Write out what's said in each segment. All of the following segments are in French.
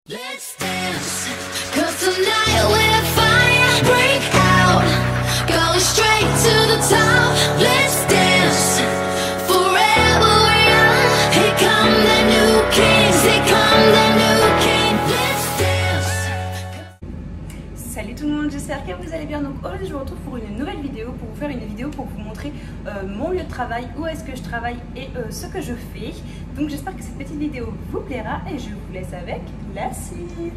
Let's dance, 'cause tonight we're fire, break out, going straight to the top. Let's dance, forever young. Here come the new kings, here come the new king. Let's dance. Salut tout le monde, j'espère que vous allez bien. Donc aujourd'hui je vous retrouve pour une nouvelle vidéo, pour vous faire une vidéo pour vous montrer mon lieu de travail, où est-ce que je travaille et ce que je fais. Donc j'espère que cette petite vidéo vous plaira et je vous laisse avec la suite.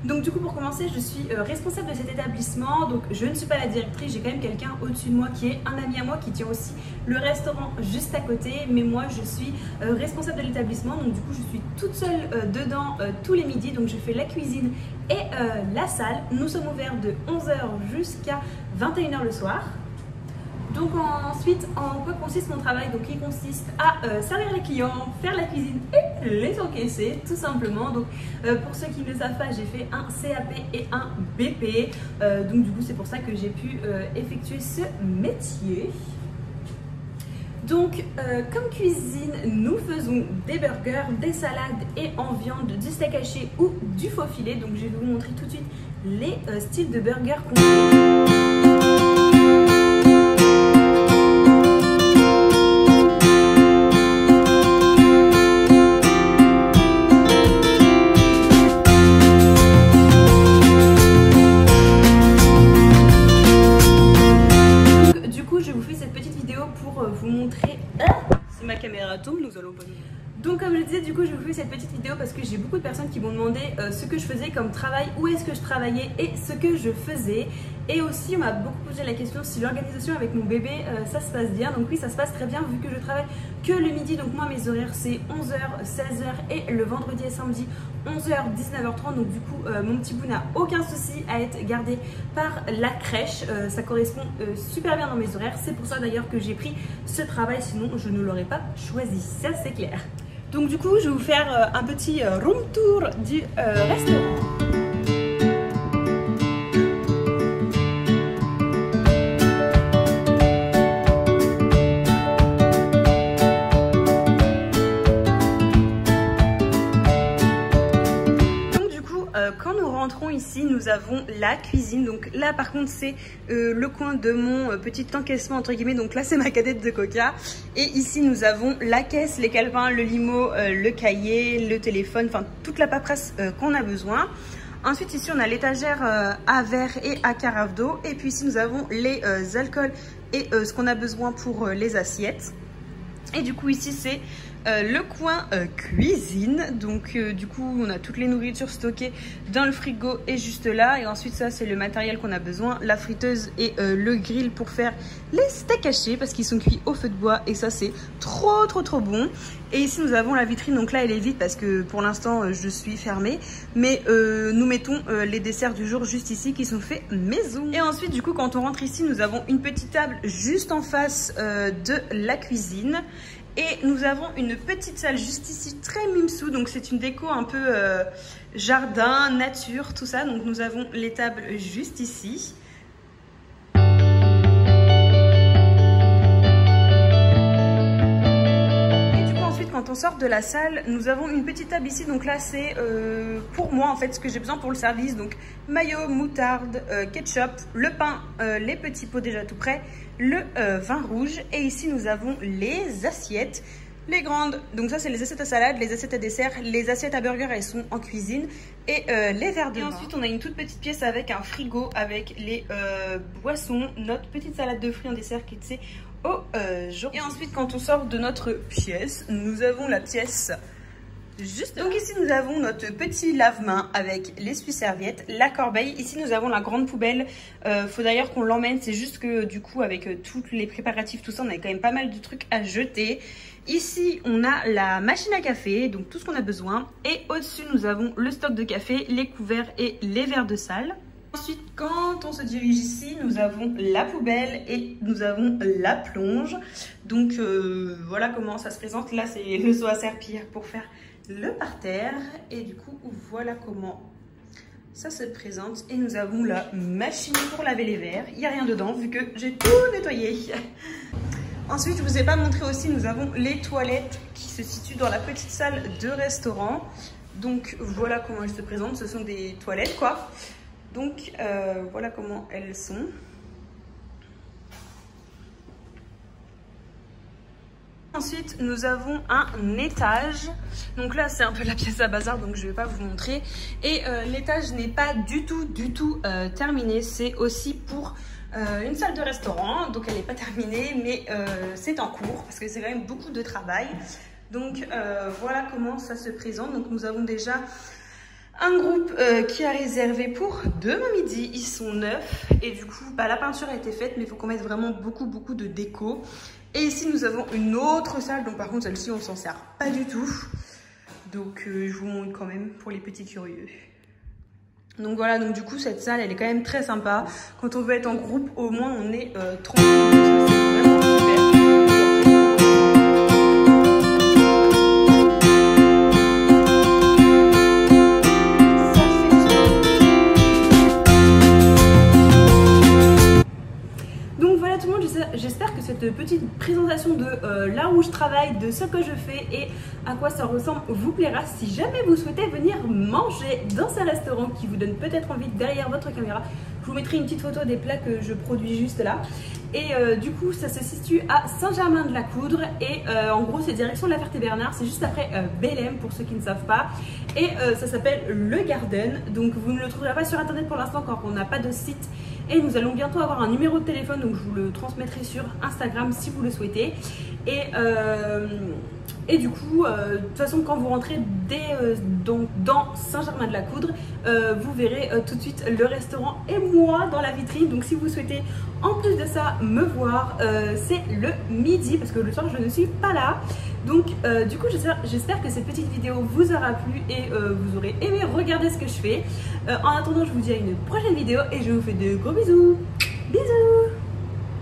Donc du coup pour commencer, je suis responsable de cet établissement, donc je ne suis pas la directrice, j'ai quand même quelqu'un au-dessus de moi qui est un ami à moi qui tient aussi le restaurant juste à côté, mais moi je suis responsable de l'établissement, donc du coup je suis toute seule dedans tous les midis, donc je fais la cuisine et la salle. Nous sommes ouverts de 11 h jusqu'à 21 h le soir. Donc ensuite, en quoi consiste mon travail? Donc il consiste à servir les clients, faire la cuisine et les encaisser, tout simplement. Donc pour ceux qui ne le savent pas, j'ai fait un CAP et un BP. Donc du coup, c'est pour ça que j'ai pu effectuer ce métier. Donc comme cuisine, nous faisons des burgers, des salades et en viande, du steak haché ou du faux filet. Donc je vais vous montrer tout de suite les styles de burgers qu'on fait. Vous montrer si ma caméra tombe, nous allons pas. Donc comme je disais, du coup je vous fais cette petite vidéo parce que j'ai beaucoup de personnes qui m'ont demandé ce que je faisais comme travail, où est-ce que je travaillais et ce que je faisais. Et aussi on m'a beaucoup posé la question si l'organisation avec mon bébé ça se passe bien. Donc oui, ça se passe très bien vu que je travaille que le midi. Donc moi mes horaires c'est 11 h, 16 h et le vendredi et samedi 11 h, 19 h 30. Donc du coup mon petit bout n'a aucun souci à être gardé par la crèche. Ça correspond super bien dans mes horaires. C'est pour ça d'ailleurs que j'ai pris ce travail, sinon je ne l'aurais pas choisi, ça c'est clair. Donc du coup, je vais vous faire un petit room tour du restaurant. Quand nous rentrons ici, nous avons la cuisine. Donc là par contre c'est le coin de mon petit encaissement entre guillemets. Donc là c'est ma cadette de coca. Et ici nous avons la caisse, les calepins, le limo, le cahier, le téléphone, enfin toute la paperasse qu'on a besoin. Ensuite ici on a l'étagère à verre et à carafe d'eau. Et puis ici nous avons les alcools et ce qu'on a besoin pour les assiettes. Et du coup ici c'est le coin cuisine. Donc du coup on a toutes les nourritures stockées dans le frigo et juste là. Et ensuite ça c'est le matériel qu'on a besoin, la friteuse et le grill pour faire les steaks hachés parce qu'ils sont cuits au feu de bois et ça c'est trop bon. Et ici nous avons la vitrine, donc là elle est vide parce que pour l'instant je suis fermée. Mais nous mettons les desserts du jour juste ici qui sont faits maison. Et ensuite du coup quand on rentre ici nous avons une petite table juste en face de la cuisine. Et nous avons une petite salle juste ici, très mimsou. Donc c'est une déco un peu jardin, nature, tout ça. Donc nous avons les tables juste ici. Quand on sort de la salle, nous avons une petite table ici. Donc là c'est pour moi en fait ce que j'ai besoin pour le service. Donc mayo, moutarde, ketchup, le pain, les petits pots déjà tout prêts, le vin rouge. Et ici nous avons les assiettes, les grandes. Donc ça c'est les assiettes à salade, les assiettes à dessert, les assiettes à burger elles sont en cuisine. Et les verres de vin. Ensuite on a une toute petite pièce avec un frigo avec les boissons, notre petite salade de fruits en dessert qui est jour. Et ensuite quand on sort de notre pièce, nous avons la pièce juste là. Donc ici nous avons notre petit lave-main avec l'essuie-serviette, la corbeille. Ici nous avons la grande poubelle. Faut d'ailleurs qu'on l'emmène, c'est juste que du coup avec tous les préparatifs, tout ça, on a quand même pas mal de trucs à jeter. Ici on a la machine à café, donc tout ce qu'on a besoin. Et au-dessus nous avons le stock de café, les couverts et les verres de salle. Ensuite, quand on se dirige ici, nous avons la poubelle et nous avons la plonge. Donc voilà comment ça se présente. Là, c'est le seau à serpillière pour faire le parterre. Et du coup, voilà comment ça se présente. Et nous avons la machine pour laver les verres. Il n'y a rien dedans vu que j'ai tout nettoyé. Ensuite, je ne vous ai pas montré aussi, nous avons les toilettes qui se situent dans la petite salle de restaurant. Donc voilà comment elles se présentent, ce sont des toilettes quoi. Donc voilà comment elles sont. Ensuite, nous avons un étage. Donc là, c'est un peu la pièce à bazar, donc je ne vais pas vous montrer. Et l'étage n'est pas du tout terminé. C'est aussi pour une salle de restaurant. Donc elle n'est pas terminée, mais c'est en cours parce que c'est quand même beaucoup de travail. Donc voilà comment ça se présente. Donc nous avons déjà un groupe qui a réservé pour demain midi. Ils sont 9 et du coup, la peinture a été faite, mais il faut qu'on mette vraiment beaucoup de déco. Et ici, nous avons une autre salle. Donc par contre, celle-ci, on s'en sert pas du tout. Donc je vous montre quand même pour les petits curieux. Donc voilà, donc du coup, cette salle, elle est quand même très sympa. Quand on veut être en groupe, au moins, on est tranquille. C'est vraiment super. J'espère que cette petite présentation de là où je travaille, de ce que je fais et à quoi ça ressemble vous plaira. Si jamais vous souhaitez venir manger dans ce restaurant qui vous donne peut-être envie derrière votre caméra, je vous mettrai une petite photo des plats que je produis juste là. Et du coup, ça se situe à Saint-Germain-de-la-Coudre et en gros, c'est direction de la Ferté-Bernard. C'est juste après Bellem pour ceux qui ne savent pas. Et ça s'appelle Le Garden. Donc vous ne le trouverez pas sur internet pour l'instant car on n'a pas de site. Et nous allons bientôt avoir un numéro de téléphone, donc je vous le transmettrai sur Instagram si vous le souhaitez. Et du coup, de toute façon, quand vous rentrez dans Saint-Germain-de-la-Coudre, vous verrez tout de suite le restaurant et moi dans la vitrine. Donc si vous souhaitez en plus de ça me voir, c'est le midi parce que le soir je ne suis pas là. Donc du coup j'espère que cette petite vidéo vous aura plu et vous aurez aimé regarder ce que je fais. En attendant, je vous dis à une prochaine vidéo et je vous fais de gros bisous. Bisous.